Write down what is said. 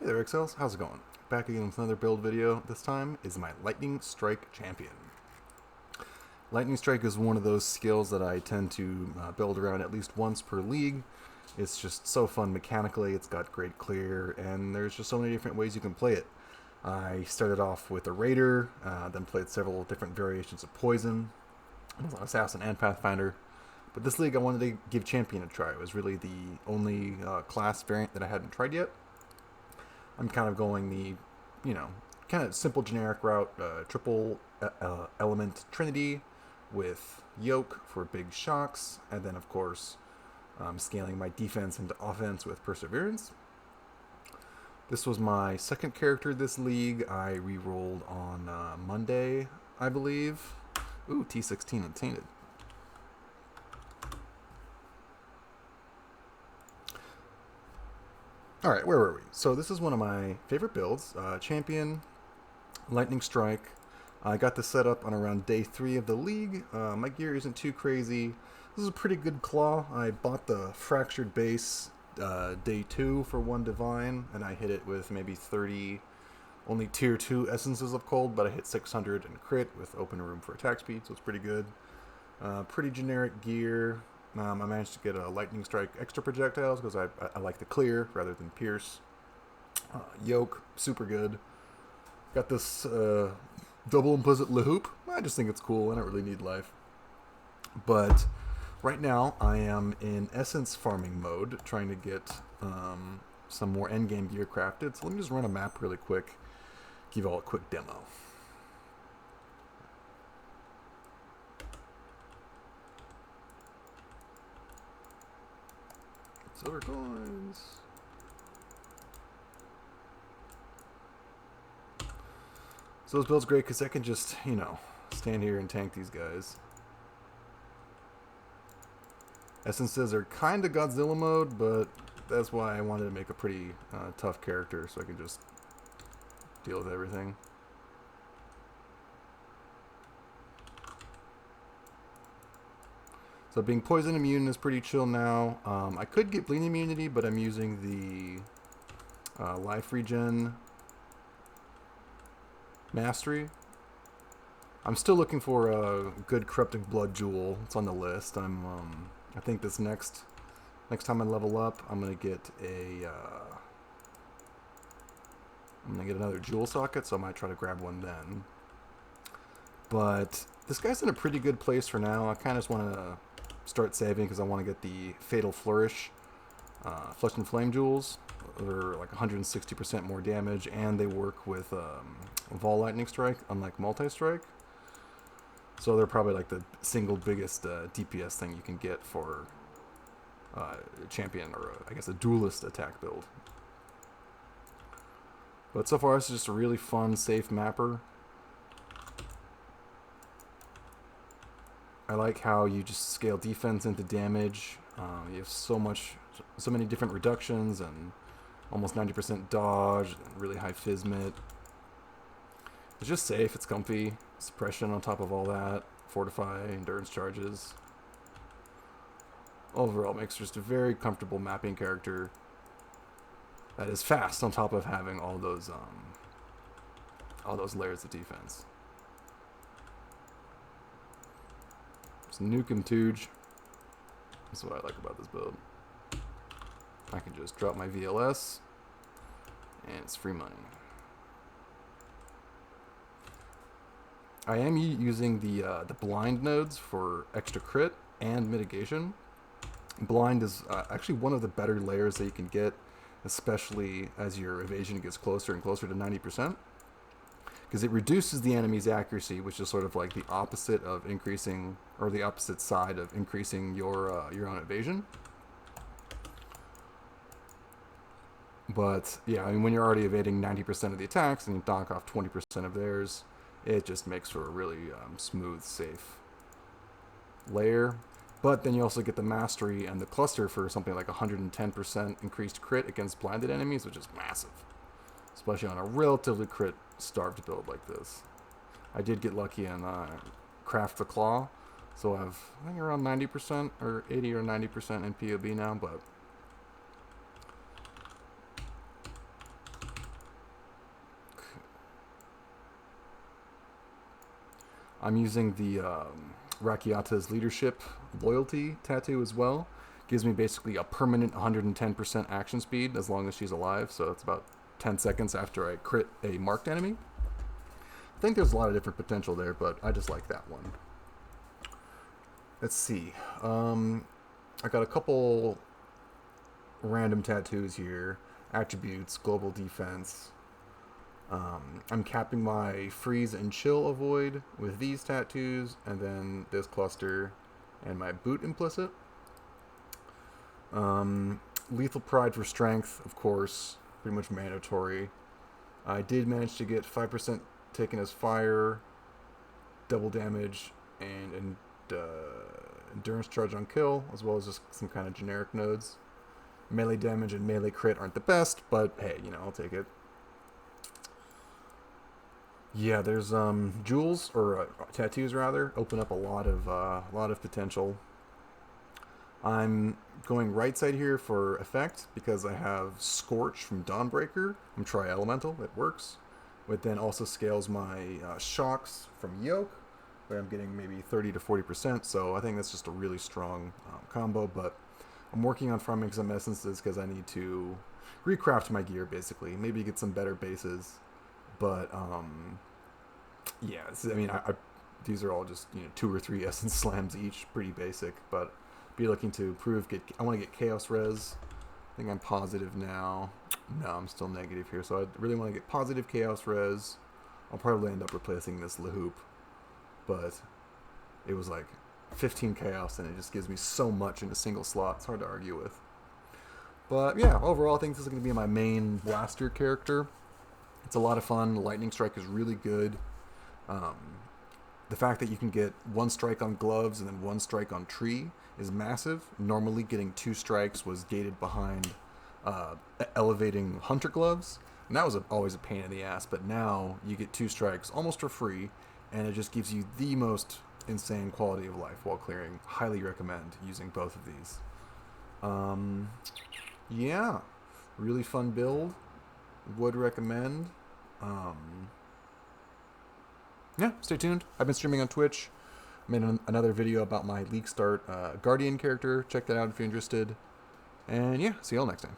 Hey there, XLs. How's it going? Back again with another build video. This time is my Lightning Strike champion. Lightning Strike is one of those skills that I tend to build around at least once per league. It's just so fun mechanically, it's got great clear, and there's just so many different ways you can play it. I started off with a Raider, then played several different variations of Poison, Assassin and Pathfinder. But this league I wanted to give Champion a try. It was really the only class variant that I hadn't tried yet. I'm kind of going the, kind of simple generic route, triple element Trinity with Yoke for big shocks, and then of course scaling my defense into offense with Perseverance. This was my second character this league. I re-rolled on Monday, I believe. Ooh, T16 Untainted. Alright, where were we? So this is one of my favorite builds. Champion, Lightning Strike. I got this set up on around day 3 of the league. My gear isn't too crazy. This is a pretty good claw. I bought the Fractured Base day 2 for 1 Divine, and I hit it with maybe 30, only tier 2 Essences of Cold, but I hit 600 in crit with open room for attack speed, so it's pretty good. Pretty generic gear. I managed to get a Lightning Strike extra projectiles because I like the clear rather than pierce. Yoke, super good. Got this double implicit Lahoop. I just think it's cool. I don't really need life. But right now I am in essence farming mode, trying to get some more endgame gear crafted. So let me just run a map really quick, give you all a quick demo. Silver coins. So this build's great because I can just, stand here and tank these guys. Essences are kind of Godzilla mode, but that's why I wanted to make a pretty tough character so I can just deal with everything. So being poison immune is pretty chill now. I could get bleed immunity, but I'm using the life regen mastery. I'm still looking for a good corrupting blood jewel. It's on the list. I think this next time I level up, I'm gonna get another jewel socket. So I might try to grab one then. But this guy's in a pretty good place for now. I kind of just want to start saving because I want to get the Fatal Flourish Flesh and Flame jewels. They're like 160% more damage, and they work with Vol Lightning Strike, unlike Multi-Strike. So they're probably like the single biggest DPS thing you can get for a champion, or I guess a duelist attack build. But so far, it's just a really fun, safe mapper. I like how you just scale defense into damage. You have so many different reductions and almost 90% dodge, and really high Physmit. It's just safe, it's comfy. Suppression on top of all that. Fortify, endurance charges. Overall, it makes just a very comfortable mapping character that is fast on top of having all those layers of defense. Nuke him, Tooge. That's what I like about this build. I can just drop my VLS, and it's free money. I am using the blind nodes for extra crit and mitigation. Blind is actually one of the better layers that you can get, especially as your evasion gets closer and closer to 90%. Because it reduces the enemy's accuracy, which is sort of like the opposite of increasing, or the opposite side of increasing your own evasion. But yeah, I mean, when you're already evading 90% of the attacks and you knock off 20% of theirs, it just makes for a really smooth, safe layer. But then you also get the mastery and the cluster for something like 110% increased crit against blinded enemies, which is massive, especially on a relatively crit starved build like this. I did get lucky and craft the claw, so I have, I think, around 90% or 80 or 90% in PoB now, but I'm using the Rakiata's Leadership Loyalty tattoo as well. Gives me basically a permanent 110% action speed as long as she's alive, so it's about 10 seconds after I crit a marked enemy. I think there's a lot of different potential there, but I just like that one. Let's see. I got a couple random tattoos here. Attributes, global defense. I'm capping my freeze and chill avoid with these tattoos, and then this cluster and my boot implicit. Lethal pride for strength, of course, pretty much mandatory. I did manage to get 5% taken as fire, double damage, and endurance charge on kill, as well as just some kind of generic nodes. Melee damage and melee crit aren't the best, but hey, you know, I'll take it. Yeah, there's jewels or tattoos rather open up a lot of potential. I'm going right side here for effect because I have Scorch from Dawnbreaker. I'm Tri-Elemental, it works. It then also scales my shocks from Yoke, where I'm getting maybe 30 to 40%, so I think that's just a really strong combo, but I'm working on farming some essences because I need to recraft my gear, basically. Maybe get some better bases, but yeah, I mean, these are all just 2 or 3 essence slams each, pretty basic, but be looking to improve. I want to get Chaos Res. I think I'm positive now. No, I'm still negative here, so I really want to get positive Chaos Res. I'll probably end up replacing this Lahoop, but it was like 15 Chaos, and it just gives me so much in a single slot. It's hard to argue with. But yeah, overall, I think this is going to be my main blaster character. It's a lot of fun. Lightning Strike is really good. The fact that you can get 1 strike on gloves and then 1 strike on tree is massive. Normally getting 2 strikes was gated behind elevating hunter gloves, and that was always a pain in the ass, but now you get 2 strikes almost for free, and it just gives you the most insane quality of life while clearing. Highly recommend using both of these. Yeah, really fun build. Would recommend. Yeah, stay tuned. I've been streaming on Twitch. I made another video about my League Start Guardian character. Check that out if you're interested. And yeah, see you all next time.